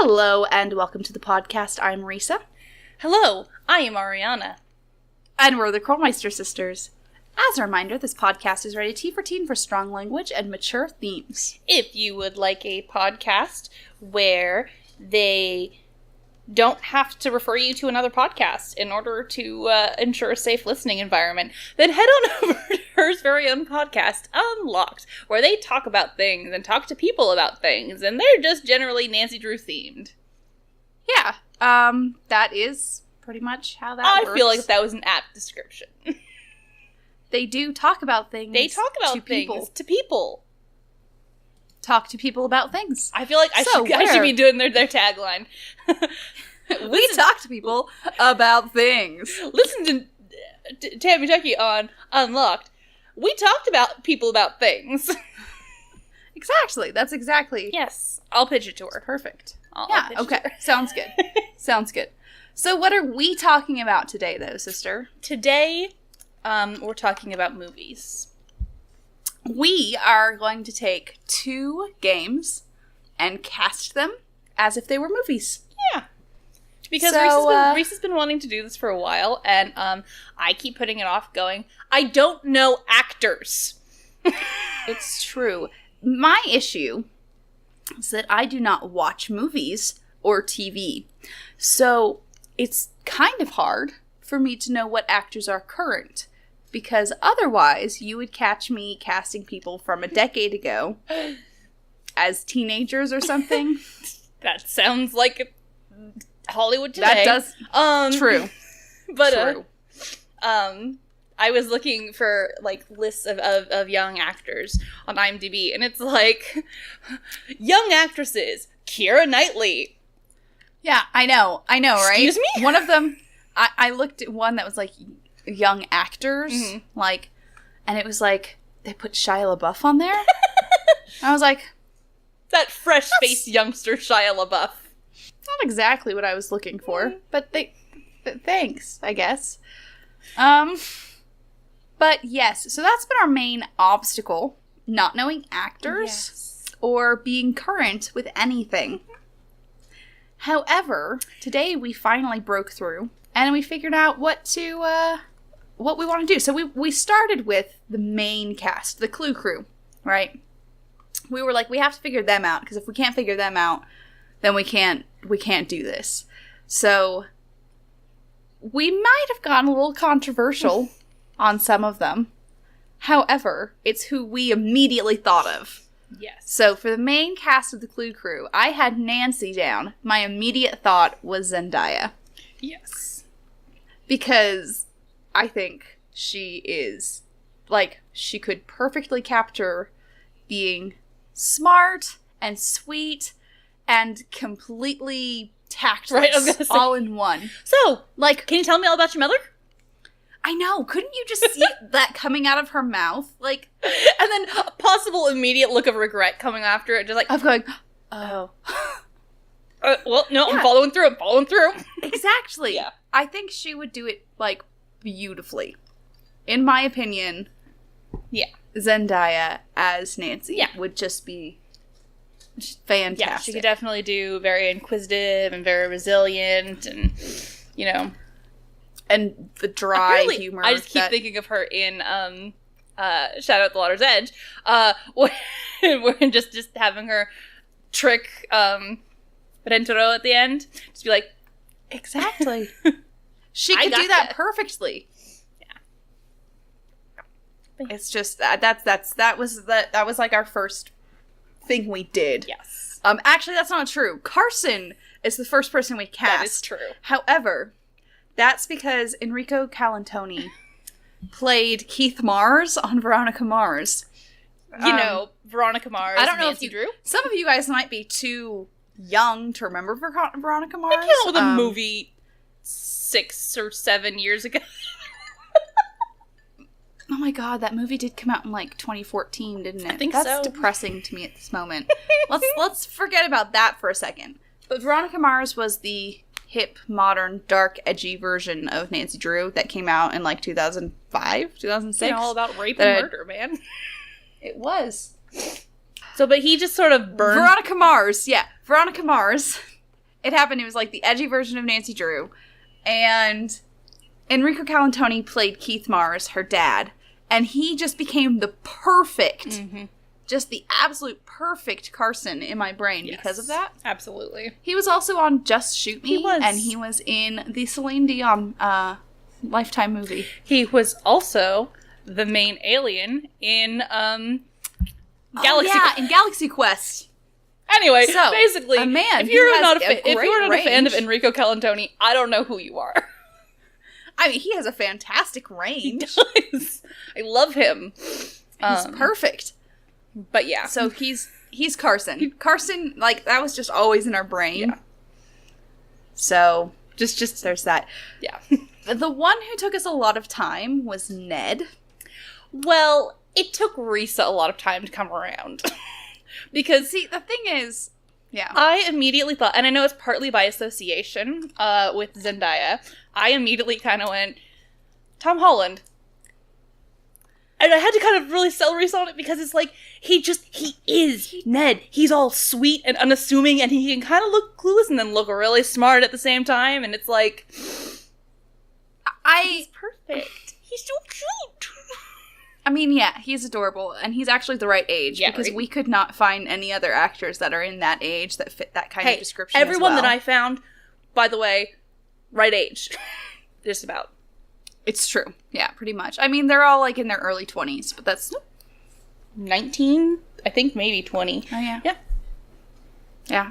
Hello, and welcome to the podcast. I'm Risa. Hello, I am Ariana. And we're the Krolmeister sisters. As a reminder, this podcast is rated T for teen for strong language and mature themes. If you would like a podcast where they don't have to refer you to another podcast in order to ensure a safe listening environment, then head on over to her very own podcast, Unlocked, where they talk about things and talk to people about things, and they're just generally Nancy Drew themed. Yeah, that is pretty much how that works. I feel like that was an apt description. They do talk about things. They talk about things people. to people. Talk to people about things. I feel like I should be doing their tagline. We talk to people about things. Listen to Tammy Tucky on Unlocked. We talked about people about things. Exactly. That's exactly. Yes. I'll pitch it to her. Perfect. I'll pitch okay. it to her. Sounds good. Sounds good. So what are we talking about today, though, sister? Today, we're talking about movies. We are going to take 2 games and cast them as if they were movies. Yeah. Because Reese has been wanting to do this for a while, and I keep putting it off going, I don't know actors. It's true. My issue is that I do not watch movies or TV. So it's kind of hard for me to know what actors are current. Because otherwise, you would catch me casting people from a decade ago as teenagers or something. That sounds like Hollywood today. That does. True. But, true. I was looking for, like, lists of young actors on IMDb, and it's like, young actresses, Keira Knightley. Yeah, I know, right? Excuse me? One of them, I looked at one that was, like, young actors, like, and it was like, they put Shia LaBeouf on there? I was like... That fresh-faced youngster Shia LaBeouf. Not exactly what I was looking for, but thanks, I guess. But yes, so that's been our main obstacle, not knowing actors or being current with anything. However, today we finally broke through and we figured out what we want to do. So we started with the main cast, the Clue Crew, right? We were like, we have to figure them out, because if we can't figure them out, then we can't do this. So we might have gotten a little controversial on some of them. However, it's who we immediately thought of. Yes. So for the main cast of the Clue Crew, I had Nancy down. My immediate thought was Zendaya. Yes. Because I think she is, like, she could perfectly capture being smart and sweet and completely tactless all in one. So, like, can you tell me all about your mother? I know. Couldn't you just see that coming out of her mouth? Like, and then a possible immediate look of regret coming after it, just like, of going, oh. Well, no, yeah. I'm following through. Exactly. Yeah. I think she would do it, like, beautifully. In my opinion, yeah, Zendaya as Nancy would just be fantastic. Yeah, she could definitely do very inquisitive and very resilient and, you know. And the dry humor. I just keep thinking of her in Shadow at the Water's Edge, when just having her trick Rentaro at the end. Just be like, exactly. She could do that perfectly. Yeah. It's just that was like our first thing we did. Yes. Actually, that's not true. Carson is the first person we cast. That is true. However, that's because Enrico Calantoni played Keith Mars on Veronica Mars. You know, Veronica Mars. I don't know Nancy if Drew. Some of you guys might be too young to remember Veronica Mars. I came out with a movie 6 or 7 years ago. Oh my god, that movie did come out in like 2014, didn't it? I think That's depressing to me at this moment. Let's forget about that for a second. But Veronica Mars was the hip, modern, dark, edgy version of Nancy Drew that came out in like 2005, 2006. It's all about rape and murder, man. It was. So, but he just sort of burned... Veronica Mars, yeah. Veronica Mars It happened. It was like the edgy version of Nancy Drew. And Enrico Colantoni played Keith Mars, her dad. And he just became the perfect, just the absolute perfect Carson in my brain because of that. Absolutely. He was also on Just Shoot Me. He was. And he was in the Celine Dion Lifetime movie. He was also the main alien in Galaxy Quest. In Galaxy Quest. Anyway, So, basically, a man if you're who not has a fan of range. Enrico Colantoni, I don't know who you are. I mean, he has a fantastic range. Does. I love him. He's perfect. But yeah. So he's Carson. Carson, like, that was just always in our brain. Yeah. So, Just there's that. yeah. The one who took us a lot of time was Ned. Well, it took Risa a lot of time to come around. Because, See, the thing is, yeah. I immediately thought, and I know it's partly by association with Zendaya, I immediately kind of went, Tom Holland. And I had to kind of really sell Risa on it because it's like, he is Ned. He's all sweet and unassuming, and he can kind of look clueless and then look really smart at the same time, and it's like, he's perfect. He's so cute. I mean, yeah, he's adorable, and he's actually the right age, because we could not find any other actors that are in that age that fit that kind of description everyone as well. that I found, by the way, right age. Just about. It's true. Yeah, pretty much. I mean, they're all, like, in their early 20s, but that's... 19? I think maybe 20. Oh, yeah. Yeah. Yeah.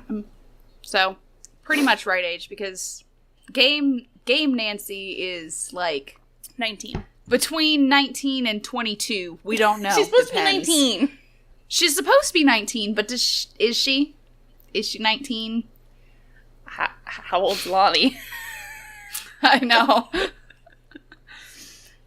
So, pretty much right age, because Game Nancy is, like... 19. Between 19 and 22, we don't know. She's supposed Depends. to be 19. She's supposed to be 19, but is she? Is she 19? How old's Lonnie? I know.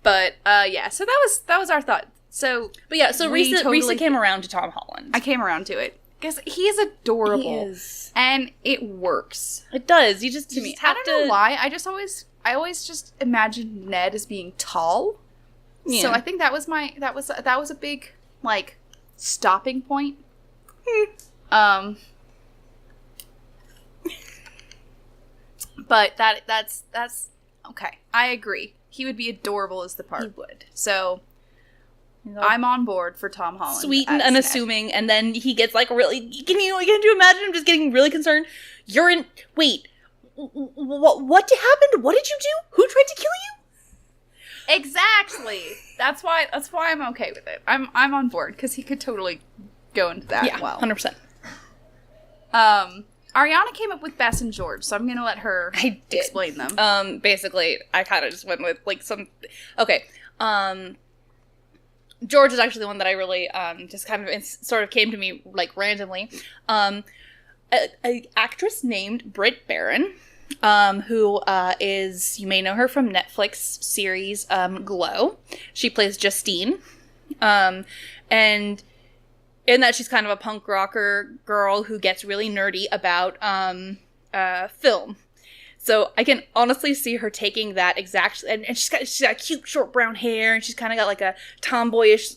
But, yeah, so that was our thought. So, But yeah, so we Risa came around to Tom Holland. I came around to it. Because he is adorable. He is. And it works. It does. You just, To you me. just have I don't know why. I always just imagined Ned as being tall. Yeah. So I think that was a big, like, stopping point. But that's okay. I agree. He would be adorable as the part. He would. So I'm on board for Tom Holland. Sweet and as unassuming, and then he gets like really. Can you imagine him just getting really concerned? Wait, what happened? What did you do? Who tried to kill you? Ned. Exactly. That's why I'm okay with it. I'm on board because he could totally go into that. Yeah, well, 100%. Ariana came up with Bess and George, so I'm gonna let her explain them. Basically, I kind of just went with like some. Okay. George is actually the one that I really just kind of sort of came to me like randomly. A actress named Britt Baron, who is, you may know her from Netflix series Glow. She plays Justine, and in that she's kind of a punk rocker girl who gets really nerdy about film. So I can honestly see her taking that exact, and she's got cute short brown hair, and she's kind of got like a tomboyish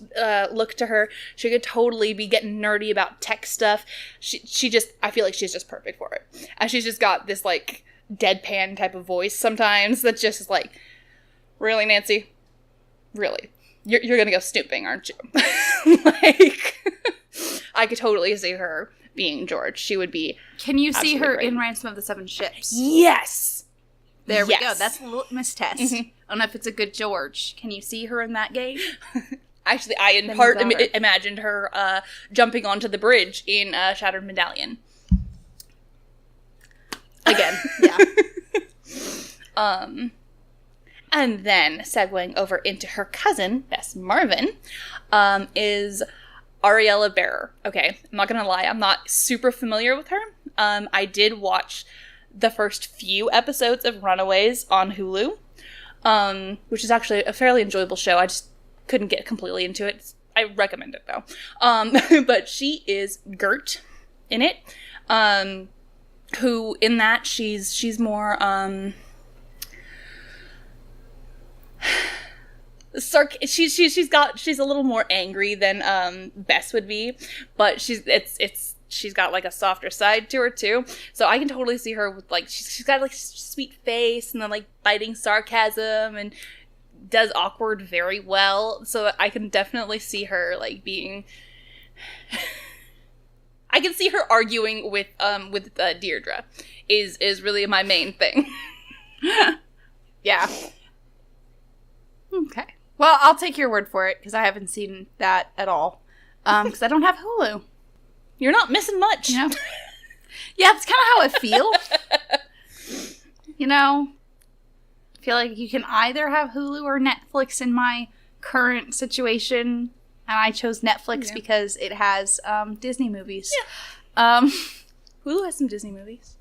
look to her. She could totally be getting nerdy about tech stuff. She just, I feel like she's just perfect for it. And she's just got this like deadpan type of voice sometimes that's just like, really, Nancy? Really? You're gonna go snooping, aren't you? Like, I could totally see her being George. She would be. Can you see her great. in Ransom of the Seven Ships? Yes! There we go. That's the litmus test. I don't know if it's a good George. Can you see her in that game? Actually, I in part imagined her jumping onto the bridge in Shattered Medallion. Again, yeah. And then, segueing over into her cousin, Bess Marvin, is Ariella Bearer. Okay, I'm not gonna lie, I'm not super familiar with her. I did watch the first few episodes of Runaways on Hulu, which is actually a fairly enjoyable show. I just couldn't get completely into it. I recommend it, though. But she is Gert in it, who, in that, she's more, she's a little more angry than Bess would be, but it's she's got, like, a softer side to her, too. So I can totally see her with, like, she's got, like, sweet face and then, like, biting sarcasm and does awkward very well. So I can definitely see her, like, being... I can see her arguing with Deirdre is really my main thing. Yeah. Okay. Well, I'll take your word for it, because I haven't seen that at all. Because I don't have Hulu. You're not missing much. You know? Yeah, that's kind of how I feel. You know? I feel like you can either have Hulu or Netflix in my current situation. And I chose Netflix because it has Disney movies. Yeah. Hulu has some Disney movies.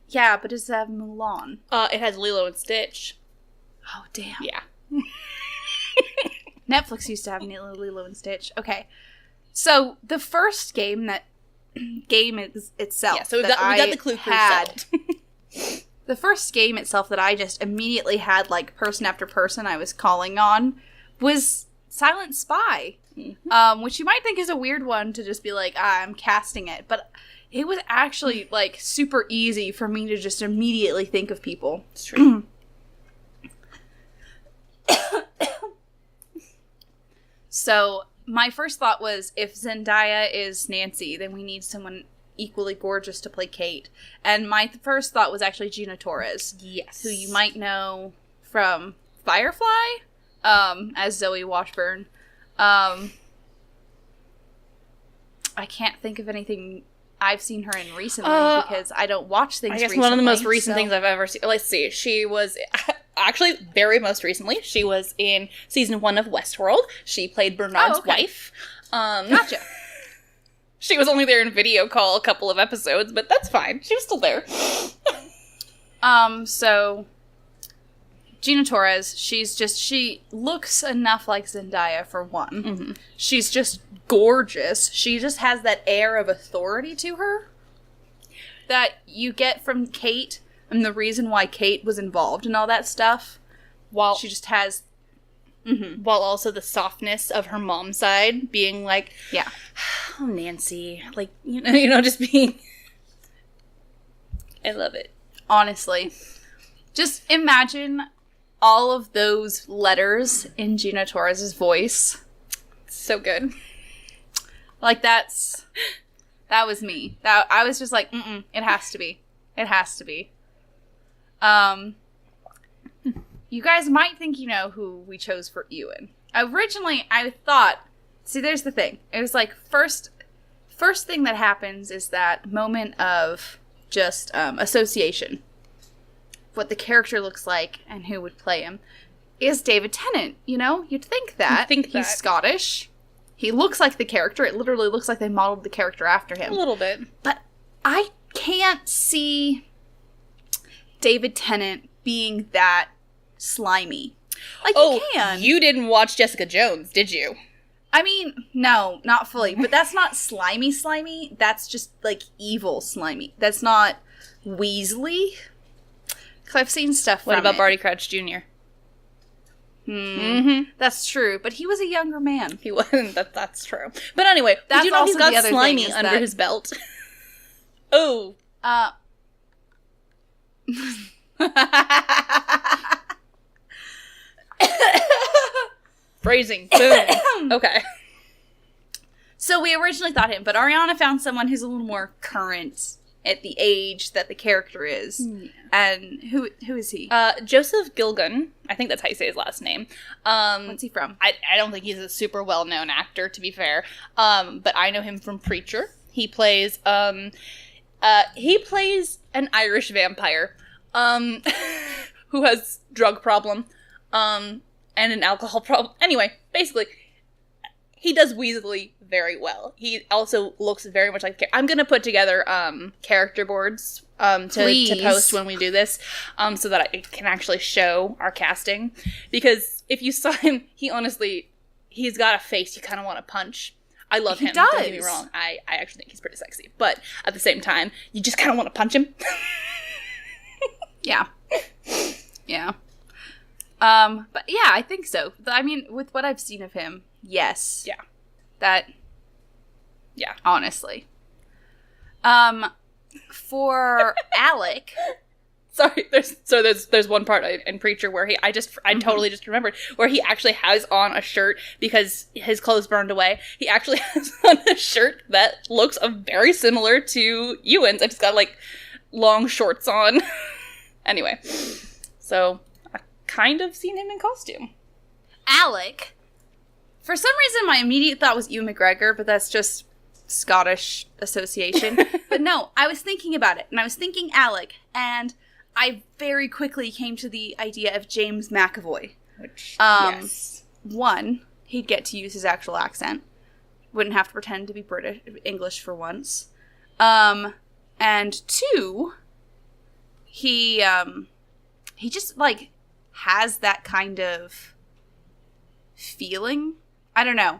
Yeah, but does it have Mulan? It has Lilo and Stitch. Oh, damn. Yeah. Netflix used to have Lilo and Stitch. Okay. So, the first game itself. Yeah, so we got the Clue solved. The first game itself that I just immediately had, like, person after person I was calling on was Silent Spy. Mm-hmm. Which you might think is a weird one to just be like, I'm casting it. But it was actually, like, super easy for me to just immediately think of people. It's true. So, my first thought was, if Zendaya is Nancy, then we need someone equally gorgeous to play Kate. And my first thought was actually Gina Torres. Yes. Who you might know from Firefly, as Zoe Washburn. I can't think of anything I've seen her in recently, because I don't watch things recently. I guess one of the most recent things I've ever seen. Let's see. She was... Actually, very most recently, she was in season 1 of Westworld. She played Bernard's wife. Gotcha. She was only there in video call a couple of episodes, but that's fine. She was still there. So... Gina Torres, she looks enough like Zendaya, for one. Mm-hmm. She's just gorgeous. She just has that air of authority to her that you get from Kate, and the reason why Kate was involved in all that stuff. While she just has... Mm-hmm. While also the softness of her mom's side being like... Yeah. Oh, Nancy. Like, you know, just being... I love it. Honestly. Just imagine... all of those letters in Gina Torres' voice. So good. Like, that was me. I was just like, it has to be. It has to be. You guys might think you know who we chose for Ewan. Originally, I thought, see, there's the thing. It was like, first thing that happens is that moment of just association. What the character looks like and who would play him is David Tennant. You know, you'd think that. He's Scottish. He looks like the character. It literally looks like they modeled the character after him. A little bit. But I can't see David Tennant being that slimy. Like, you can. You didn't watch Jessica Jones, did you? I mean, no, not fully. But that's not slimy. That's just, like, evil slimy. That's not Weasley. Because I've seen stuff from What about it. Barty Crouch Jr.? Mm-hmm. That's true, but he was a younger man. He wasn't. That's true. But anyway, that's did you know he's got slimy under that... his belt? Oh. Phrasing. Boom. Okay. So we originally thought him, but Ariana found someone who's a little more current at the age that the character is. Yeah. And who is he? Joseph Gilgun. I think that's how you say his last name. What's he from? I don't think he's a super well-known actor, to be fair. But I know him from Preacher. He plays an Irish vampire who has drug problem and an alcohol problem. Anyway, basically, he does Weasley very well. He also looks very much like... I'm going to put together character boards to post when we do this so that I can actually show our casting. Because if you saw him, he's got a face you kind of want to punch. I love him. Does. Don't get me wrong. I actually think he's pretty sexy. But at the same time, you just kind of want to punch him. Yeah. Yeah. But yeah, I think so. I mean, with what I've seen of him, yes. Yeah. That, yeah. Honestly. For Alec... Sorry, there's one part in Preacher where I totally just remembered where he actually has on a shirt because his clothes burned away. He actually has on a shirt that looks very similar to Ewan's. I just got like long shorts on. Anyway, so I kind of seen him in costume. Alec. For some reason, my immediate thought was Ewan McGregor, but that's just Scottish association. But no, I was thinking about it, and I was thinking Alec, and I very quickly came to the idea of James McAvoy. Which, yes. One, he'd get to use his actual accent. Wouldn't have to pretend to be English for once. And two, he just, like, has that kind of feeling. I don't know.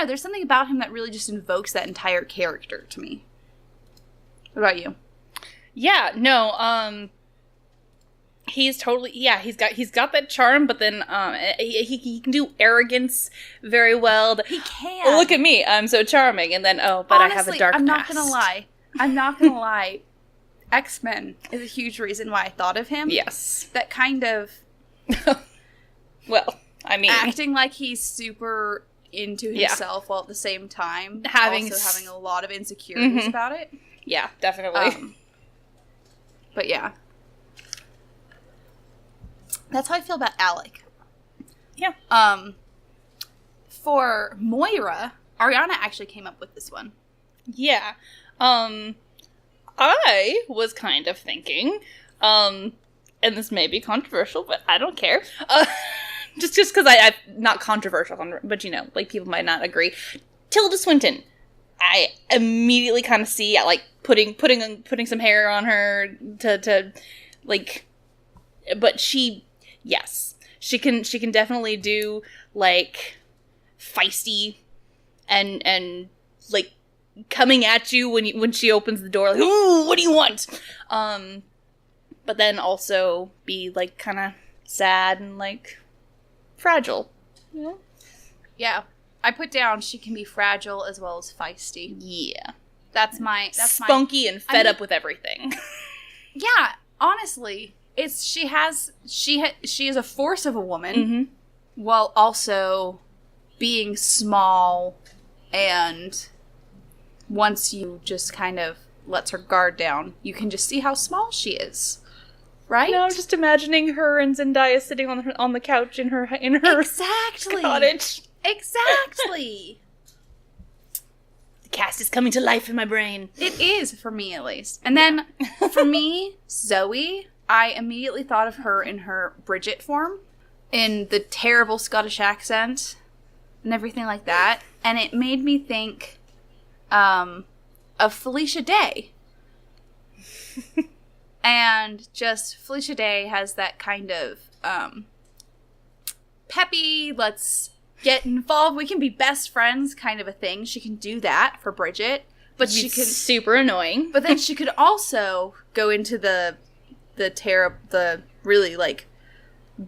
There's something about him that really just invokes that entire character to me. What about you? Yeah, no, he's totally, he's got that charm, but then, he can do arrogance very well. He can. Oh, look at me, I'm so charming, and then, but honestly, I have a dark past. I'm not gonna lie. X-Men is a huge reason why I thought of him. Yes. That kind of... Well, I mean... Acting like he's super into himself while at the same time having a lot of insecurities about it. Yeah, definitely. But yeah. That's how I feel about Alec. Yeah. For Moira, Ariana actually came up with this one. Yeah. I was kind of thinking, and this may be controversial, but I don't care. Just because I'm not controversial, but like people might not agree. Tilda Swinton. I immediately kind of see like putting some hair on her to like, but she can definitely do like feisty and like coming at you when she opens the door like, ooh, what do you want? But then also be like kind of sad and like fragile. Yeah. I put down she can be fragile as well as feisty. Yeah. That's spunky and fed up with everything. Yeah, honestly, she is a force of a woman while also being small, and once you just kind of lets her guard down, you can just see how small she is. Right? No, I'm just imagining her and Zendaya sitting on the couch in her exactly cottage. Exactly. The cast is coming to life in my brain. It is, for me at least. And then, for me, Zoe, I immediately thought of her in her Bridget form, in the terrible Scottish accent, and everything like that. And it made me think of Felicia Day. And just, Felicia Day has that kind of peppy, let's get involved, we can be best friends kind of a thing. She can do that for Bridget. But she can... super annoying. But then she could also go into the really, like,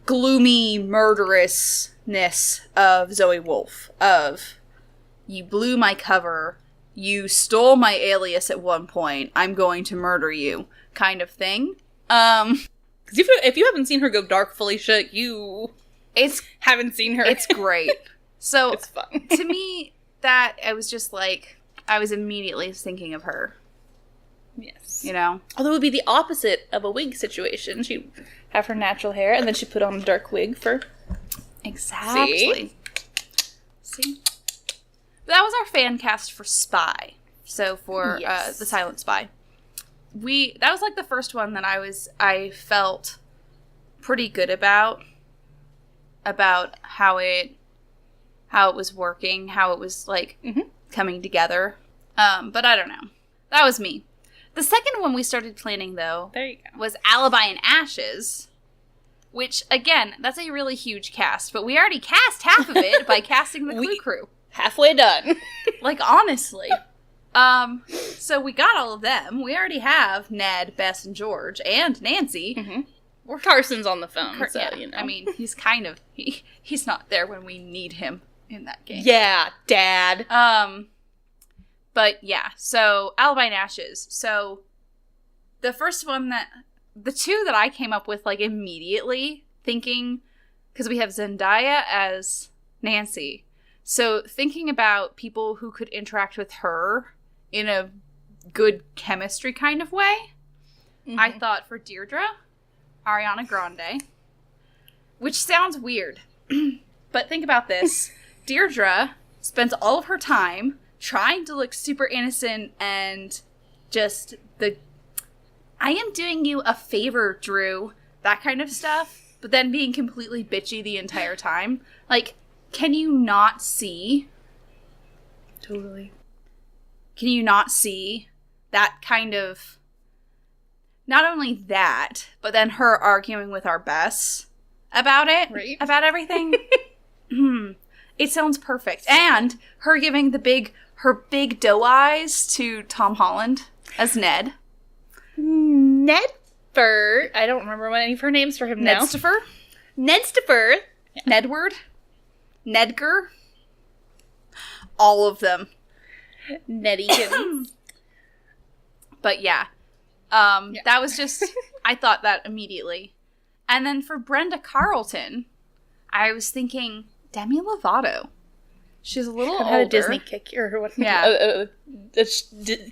gloomy murderousness of Zoe Wolf. Of, you blew my cover, you stole my alias at one point, I'm going to murder you, kind of thing. Because if you haven't seen her go dark, Felicia, you haven't seen her. It's great. So, it's fun. To me, that, I was just like, I was immediately thinking of her. Yes. You know? Although it would be the opposite of a wig situation. She'd have her natural hair, and then she'd put on a dark wig for... Exactly. See? But that was our fan cast for Spy. So for The Silent Spy. That was like the first one that I felt pretty good about how it was working, how it was like coming together. But I don't know. That was me. The second one we started planning, though, there you go, was Alibi and Ashes, which, again, that's a really huge cast, but we already cast half of it by casting the Clue Crew. Halfway done. Like, honestly. So we got all of them. We already have Ned, Bess, and George, and Nancy. Mm-hmm. Carson's on the phone, so, yeah, you know. I mean, he's kind of, he's not there when we need him in that game. Yeah, Dad. But But yeah, so Alibi and Ashes. So the first one the two that I came up with like immediately thinking, because we have Zendaya as Nancy. So thinking about people who could interact with her in a good chemistry kind of way, I thought for Deirdre, Ariana Grande, which sounds weird, but think about this. Deirdre spends all of her time trying to look super innocent and just I am doing you a favor, Drew, that kind of stuff, but then being completely bitchy the entire time. Like, can you not see? Totally. Can you not see that kind of, not only that, but then her arguing with our Bess about it, right? About everything? It sounds perfect. And her giving her big doe eyes to Tom Holland as Ned. Nedford. I don't remember what any of her names for him now. Nedstifer? Nedstifer. Yeah. Nedward? Nedger? All of them. Neddykins. But yeah. That was just, I thought that immediately. And then for Brenda Carlton, I was thinking Demi Lovato. She's a little older. Had a Disney kick or what? Yeah. A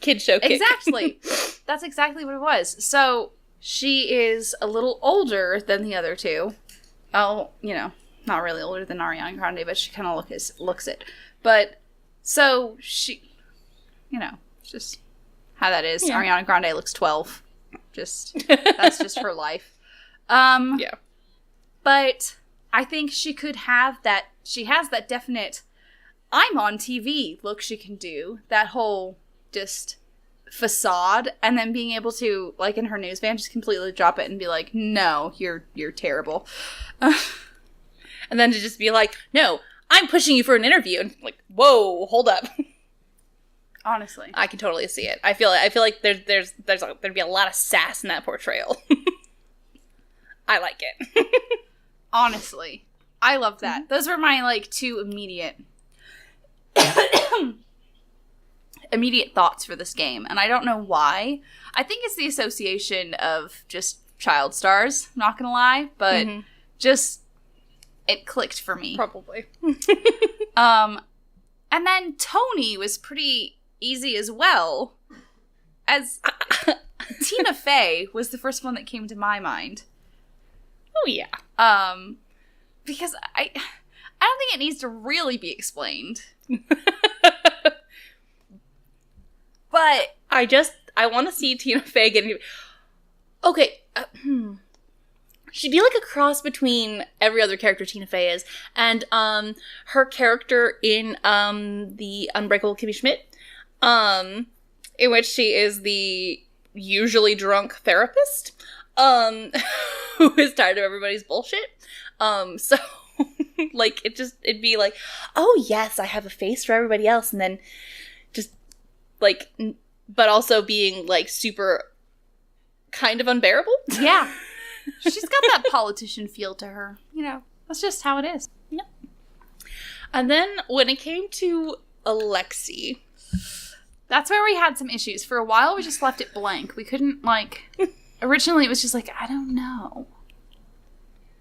kid show kick. Exactly. That's exactly what it was. So she is a little older than the other two. Oh, not really older than Ariana Grande, but she kind of looks it. But so she, just how that is. Yeah. Ariana Grande looks 12. That's just her life. Yeah. But I think she could have that. She has that definite I'm on TV look she can do. That whole just facade, and then being able to, like in her news van, just completely drop it and be like, no, you're terrible. And then to just be like, no, I'm pushing you for an interview. And like, whoa, hold up. Honestly. I can totally see it. I feel like there'd be a lot of sass in that portrayal. I like it. Honestly. I love that. Mm-hmm. Those were my, like, two immediate thoughts for this game. And I don't know why. I think it's the association of just child stars, not gonna lie. But just, it clicked for me. Probably. And then Tony was pretty easy as well. As Tina Fey was the first one that came to my mind. Oh, yeah. Because I don't think it needs to really be explained. But I want to see Tina Fey getting... Okay. She'd be like a cross between every other character Tina Fey is and her character in the Unbreakable Kimmy Schmidt, in which she is the usually drunk therapist who is tired of everybody's bullshit. So like it'd be like, oh yes, I have a face for everybody else, and then just like, but also being like super kind of unbearable. Yeah. She's got that politician feel to her. That's just how it is. Yep. And then when it came to Alexi, that's where we had some issues. For a while, we just left it blank. We couldn't, originally it was just like, I don't know.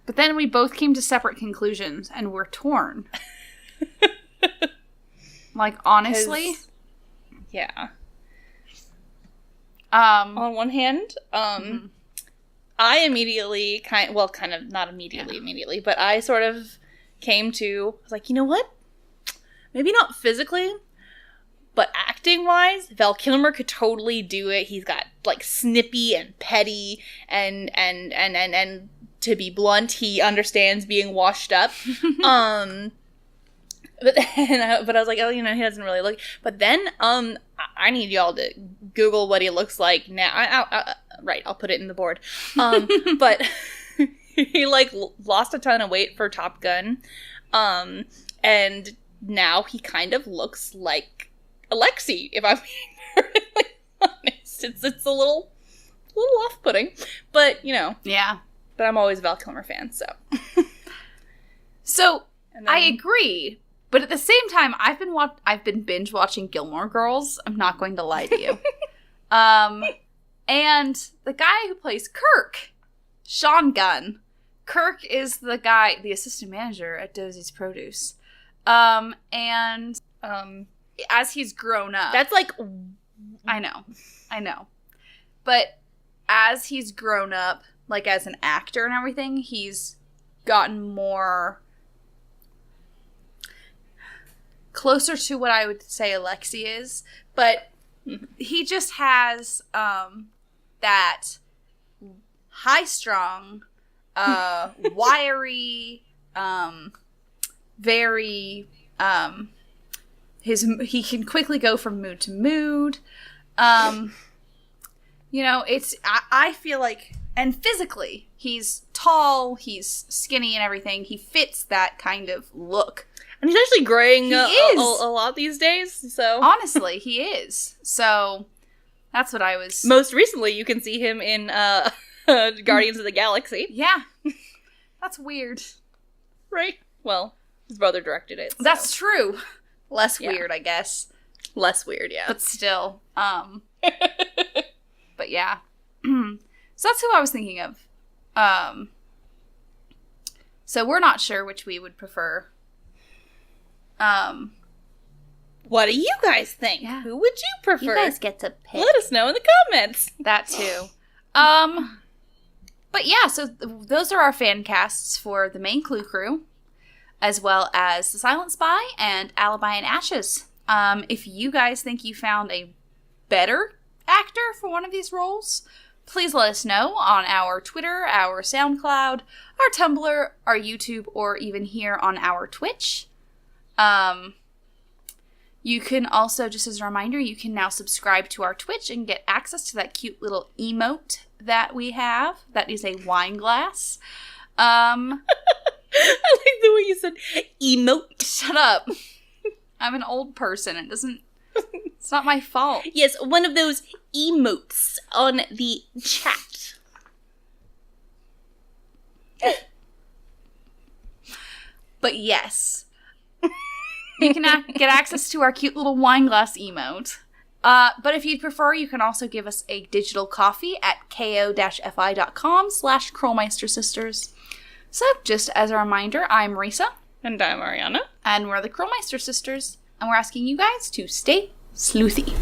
But then we both came to separate conclusions, and we're torn. Honestly. Yeah. On one hand, I immediately not immediately, but I sort of came to, I was like, you know what? Maybe not physically, but acting-wise, Val Kilmer could totally do it. He's got, snippy and petty, and to be blunt, he understands being washed up. But I was like, oh, he doesn't really look. But then, I need y'all to Google what he looks like now. Right, I'll put it in the board. But he lost a ton of weight for Top Gun, and now he kind of looks like Alexi. If I'm being perfectly honest, it's a little off-putting, but yeah. But I'm always a Val Kilmer fan, so. So I agree. But at the same time, I've been binge watching Gilmore Girls. I'm not going to lie to you. And the guy who plays Kirk, Sean Gunn. Kirk is the assistant manager at Dosey's Produce. As he's grown up. That's like... I know. But as he's grown up, like as an actor and everything, he's gotten more closer to what I would say Alexi is. But he just has that high-strung, wiry, very... he can quickly go from mood to mood. I feel like, and physically, he's tall, he's skinny and everything. He fits that kind of look. And he's actually growing a lot these days, so... Honestly, he is. So, that's what I was... Most recently, you can see him in Guardians of the Galaxy. Yeah. That's weird. Right? Well, his brother directed it. So. That's true. Less weird, I guess. Less weird, yeah. But still. But yeah. So that's who I was thinking of. So we're not sure which we would prefer. What do you guys think? Yeah. Who would you prefer? You guys get to pick. Let us know in the comments. That too. But yeah, so those are our fan casts for the main Clue crew, as well as The Silent Spy and Alibi and Ashes. If you guys think you found a better actor for one of these roles, please let us know on our Twitter, our SoundCloud, our Tumblr, our YouTube, or even here on our Twitch. You can also, just as a reminder, you can now subscribe to our Twitch and get access to that cute little emote that we have. That is a wine glass. I like the way you said emote. Shut up. I'm an old person. It's not my fault. Yes, one of those emotes on the chat. But yes. You can get access to our cute little wine glass emote. But if you'd prefer, you can also give us a digital coffee at ko-fi.com/Krolmeister Sisters. So, just as a reminder, I'm Risa. And I'm Ariana. And we're the Krolmeister Sisters. And we're asking you guys to stay sleuthy.